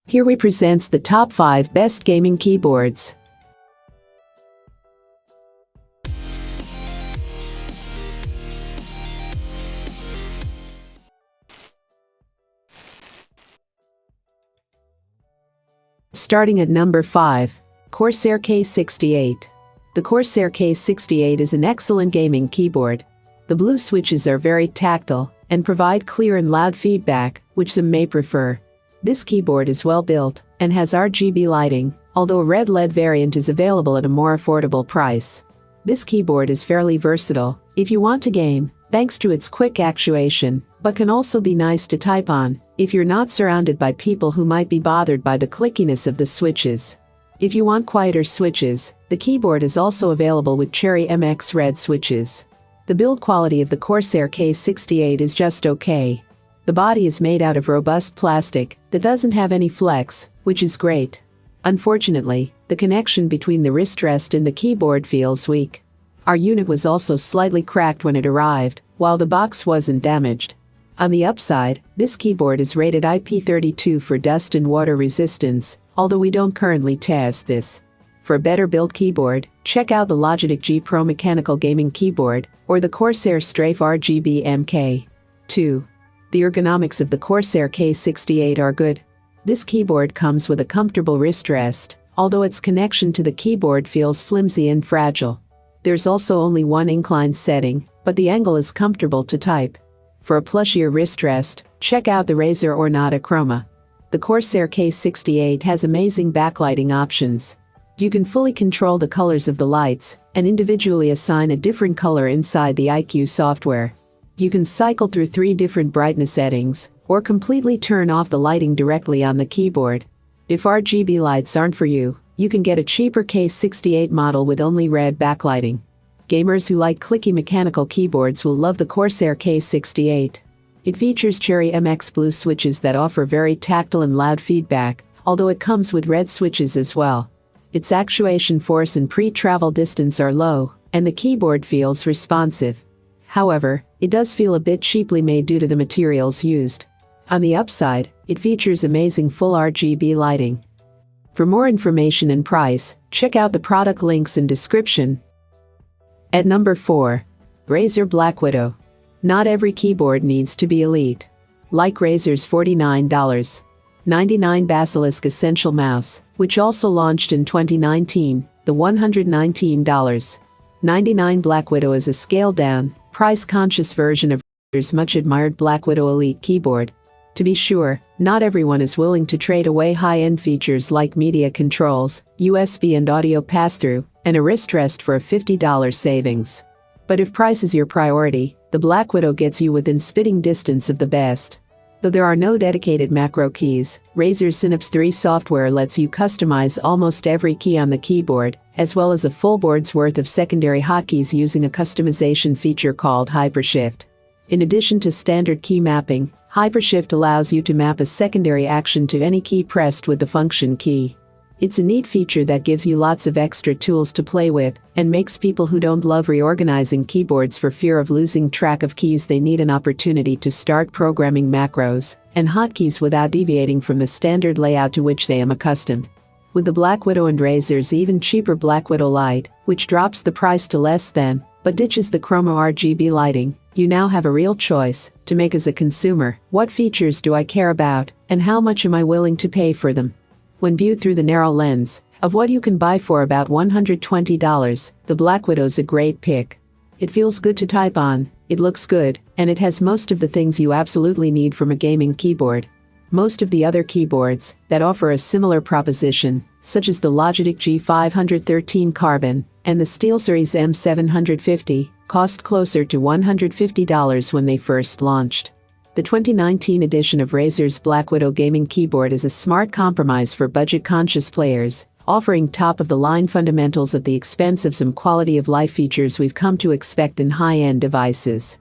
Here we presents the top 5 best gaming keyboards. Starting at number 5, Corsair K68. The Corsair K68 is an excellent gaming keyboard. The blue switches are very tactile and provide clear and loud feedback, which some may prefer. This keyboard is well built and has RGB lighting, although a red LED variant is available at a more affordable price. This keyboard is fairly versatile if you want to game, thanks to its quick actuation, but can also be nice to type on if you're not surrounded by people who might be bothered by the clickiness of the switches. If you want quieter switches, the keyboard is also available with Cherry MX red switches. The build quality of the Corsair K68 is just okay. The body is made out of robust plastic that doesn't have any flex, which is great. Unfortunately, the connection between the wrist rest and the keyboard feels weak. Our unit was also slightly cracked when it arrived, while the box wasn't damaged. On the upside, this keyboard is rated IP32 for dust and water resistance, although we don't currently test this. For a better built keyboard, check out the Logitech G Pro Mechanical Gaming Keyboard or the Corsair Strafe RGB MK2. The ergonomics of the Corsair K68 are good. This keyboard comes with a comfortable wrist rest, although its connection to the keyboard feels flimsy and fragile. There's also only one incline setting, but the angle is comfortable to type. For a plushier wrist rest, check out the Razer or Chroma. The Corsair K68 has amazing backlighting options. You can fully control the colors of the lights and individually assign a different color inside the IQ software. You can cycle through 3 different brightness settings, or completely turn off the lighting directly on the keyboard. If RGB lights aren't for you, you can get a cheaper K68 model with only red backlighting. Gamers who like clicky mechanical keyboards will love the Corsair K68. It features Cherry MX blue switches that offer very tactile and loud feedback, although it comes with red switches as well. Its actuation force and pre-travel distance are low, and the keyboard feels responsive. However, it does feel a bit cheaply made due to the materials used. On the upside, it features amazing full RGB lighting. For more information and price, check out the product links in description. At number 4, Razer BlackWidow. Not every keyboard needs to be elite. Like Razer's $49.99 Basilisk Essential Mouse, which also launched in 2019, the $119.99 BlackWidow is a scaled-down, price-conscious version of Razer's much-admired BlackWidow Elite keyboard. To be sure, not everyone is willing to trade away high-end features like media controls, USB and audio pass-through, and a wrist rest for a $50 savings. But if price is your priority, the BlackWidow gets you within spitting distance of the best. Though there are no dedicated macro keys, Razer's Synapse 3 software lets you customize almost every key on the keyboard, as well as a full board's worth of secondary hotkeys using a customization feature called Hypershift. In addition to standard key mapping, Hypershift allows you to map a secondary action to any key pressed with the function key. It's a neat feature that gives you lots of extra tools to play with, and makes people who don't love reorganizing keyboards for fear of losing track of keys they need an opportunity to start programming macros and hotkeys without deviating from the standard layout to which they am accustomed. With the BlackWidow and Razer's even cheaper BlackWidow Lite, which drops the price to less than, but ditches the Chroma RGB lighting, you now have a real choice to make as a consumer. What features do I care about, and how much am I willing to pay for them? When viewed through the narrow lens of what you can buy for about $120, the BlackWidow's a great pick. It feels good to type on, it looks good, and it has most of the things you absolutely need from a gaming keyboard. Most of the other keyboards that offer a similar proposition, such as the Logitech G513 Carbon and the SteelSeries M750, cost closer to $150 when they first launched. The 2019 edition of Razer's BlackWidow gaming keyboard is a smart compromise for budget-conscious players, offering top-of-the-line fundamentals at the expense of some quality-of-life features we've come to expect in high-end devices.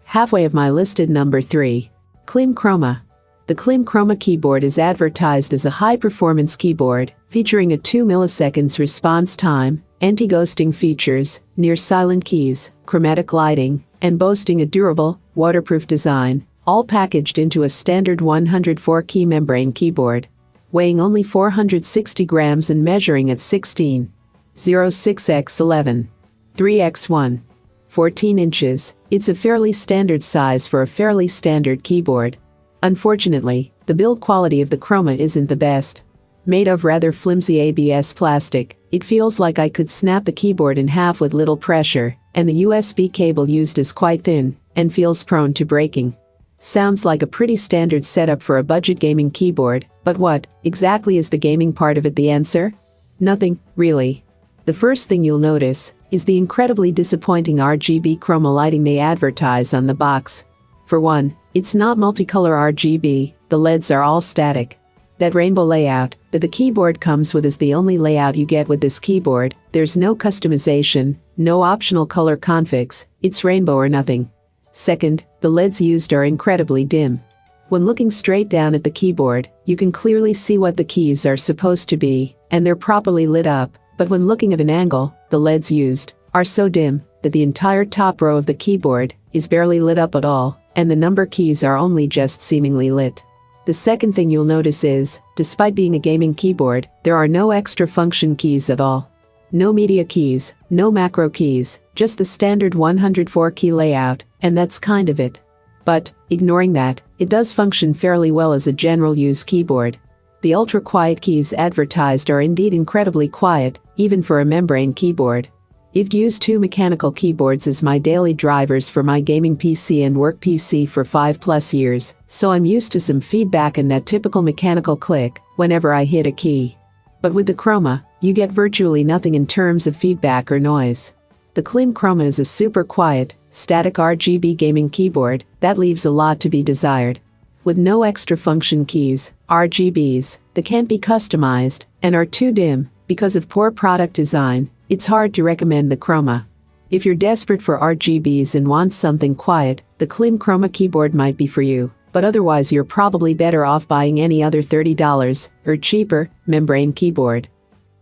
Halfway of my list at number 3. KLIM Chroma. The KLIM Chroma keyboard is advertised as a high-performance keyboard, featuring a 2 milliseconds response time, anti-ghosting features, near-silent keys, chromatic lighting, and boasting a durable, waterproof design, all packaged into a standard 104-key membrane keyboard. weighing only 460 grams and measuring at 16.06x11, 3x1, 14 inches. It's a fairly standard size for a fairly standard keyboard. Unfortunately, the build quality of the Chroma isn't the best. Made of rather flimsy ABS plastic, it feels like I could snap the keyboard in half with little pressure, and the USB cable used is quite thin and feels prone to breaking. Sounds like a pretty standard setup for a budget gaming keyboard, but what exactly is the gaming part of it? The answer? Nothing, really. The first thing you'll notice is the incredibly disappointing RGB Chroma lighting they advertise on the box. For one, it's not multicolor RGB, the LEDs are all static. That rainbow layout that the keyboard comes with is the only layout you get with this keyboard. There's no customization, no optional color configs, it's rainbow or nothing. Second, the LEDs used are incredibly dim. When looking straight down at the keyboard, you can clearly see what the keys are supposed to be, and they're properly lit up, but when looking at an angle, the LEDs used are so dim that the entire top row of the keyboard is barely lit up at all, and the number keys are only just seemingly lit. The second thing you'll notice is, despite being a gaming keyboard, there are no extra function keys at all. No media keys, no macro keys, just the standard 104 key layout, and that's kind of it. But, ignoring that, it does function fairly well as a general use keyboard. The ultra-quiet keys advertised are indeed incredibly quiet, even for a membrane keyboard. I've used two mechanical keyboards as my daily drivers for my gaming PC and work PC for 5+ years, so I'm used to some feedback and that typical mechanical click whenever I hit a key. But with the Chroma, you get virtually nothing in terms of feedback or noise. The KLIM Chroma is a super quiet, static RGB gaming keyboard that leaves a lot to be desired. With no extra function keys, RGBs, that can't be customized and are too dim because of poor product design, it's hard to recommend the Chroma. If you're desperate for RGBs and want something quiet, the KLIM Chroma keyboard might be for you, but otherwise you're probably better off buying any other $30 or cheaper membrane keyboard.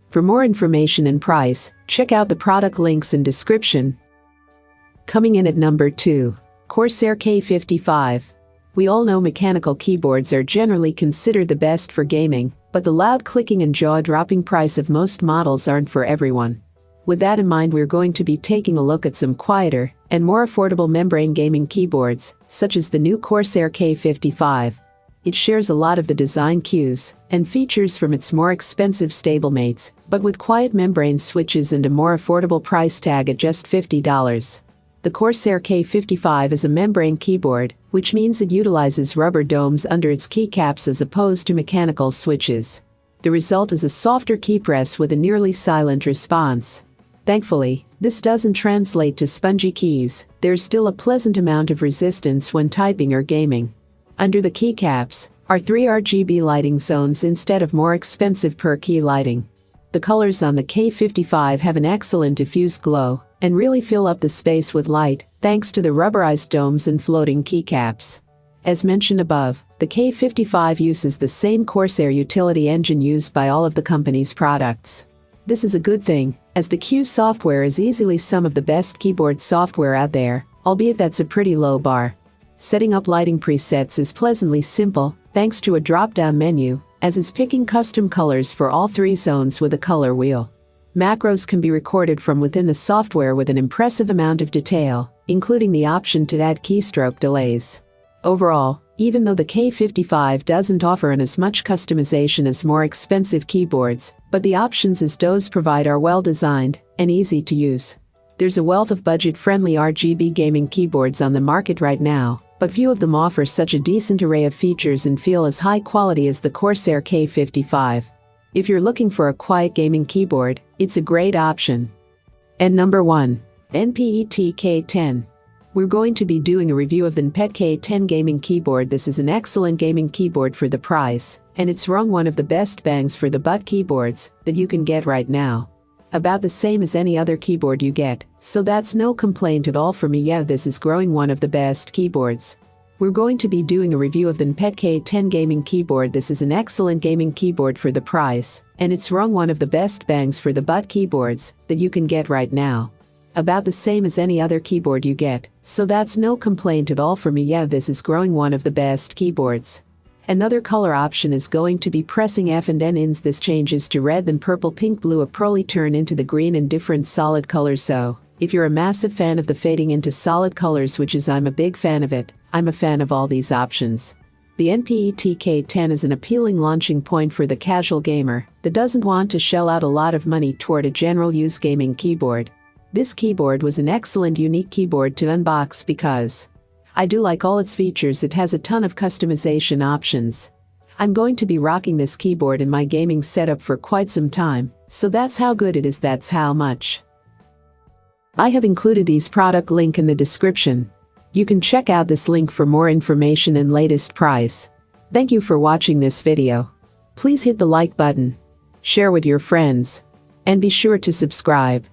For more information and price, check out the product links in description. Coming in at number 2. Corsair K55. We all know mechanical keyboards are generally considered the best for gaming, but the loud clicking and jaw-dropping price of most models aren't for everyone. With that in mind, we're going to be taking a look at some quieter and more affordable membrane gaming keyboards, such as the new Corsair K55. It shares a lot of the design cues and features from its more expensive stablemates, but with quiet membrane switches and a more affordable price tag at just $50. The Corsair K55 is a membrane keyboard, which means it utilizes rubber domes under its keycaps as opposed to mechanical switches. The result is a softer keypress with a nearly silent response. Thankfully, this doesn't translate to spongy keys. There's still a pleasant amount of resistance when typing or gaming. Under the keycaps are 3 RGB lighting zones instead of more expensive per-key lighting. The colors on the K55 have an excellent diffused glow and really fill up the space with light, thanks to the rubberized domes and floating keycaps. As mentioned above, the K55 uses the same Corsair utility engine used by all of the company's products. This is a good thing, as the Q software is easily some of the best keyboard software out there, albeit that's a pretty low bar. Setting up lighting presets is pleasantly simple, thanks to a drop-down menu, as is picking custom colors for all 3 zones with a color wheel. Macros can be recorded from within the software with an impressive amount of detail, including the option to add keystroke delays. Overall, even though the K55 doesn't offer as much customization as more expensive keyboards, but the options as those provide are well designed and easy to use. There's a wealth of budget-friendly RGB gaming keyboards on the market right now, but few of them offer such a decent array of features and feel as high quality as the Corsair K55. If you're looking for a quiet gaming keyboard, it's a great option. And number 1. NPET K10. We're going to be doing a review of the NPET K10 gaming keyboard. This is an excellent gaming keyboard for the price, and it's rung one of the best bangs for the buck keyboards that you can get right now. About the same as any other keyboard you get, so that's no complaint at all for me. Yeah, this is growing one of the best keyboards. We're going to be doing a review of the NPET K10 gaming keyboard. This is an excellent gaming keyboard for the price, and it's rung one of the best bangs for the butt keyboards that you can get right now. About the same as any other keyboard you get, so that's no complaint at all for me. Yeah, this is growing one of the best keyboards. Another color option is going to be pressing F and N ins. This changes to red, then purple, pink, blue, a pearly turn into the green and different solid colors. So, if you're a massive fan of the fading into solid colors, which is I'm a big fan of it, I'm a fan of all these options. The NPET K10 is an appealing launching point for the casual gamer that doesn't want to shell out a lot of money toward a general use gaming keyboard. This keyboard was an excellent unique keyboard to unbox because I do like all its features. It has a ton of customization options. I'm going to be rocking this keyboard in my gaming setup for quite some time, so that's how good it is, that's how much. I have included these product link in the description. You can check out this link for more information and latest price. Thank you for watching this video. Please hit the like button, share with your friends, and be sure to subscribe.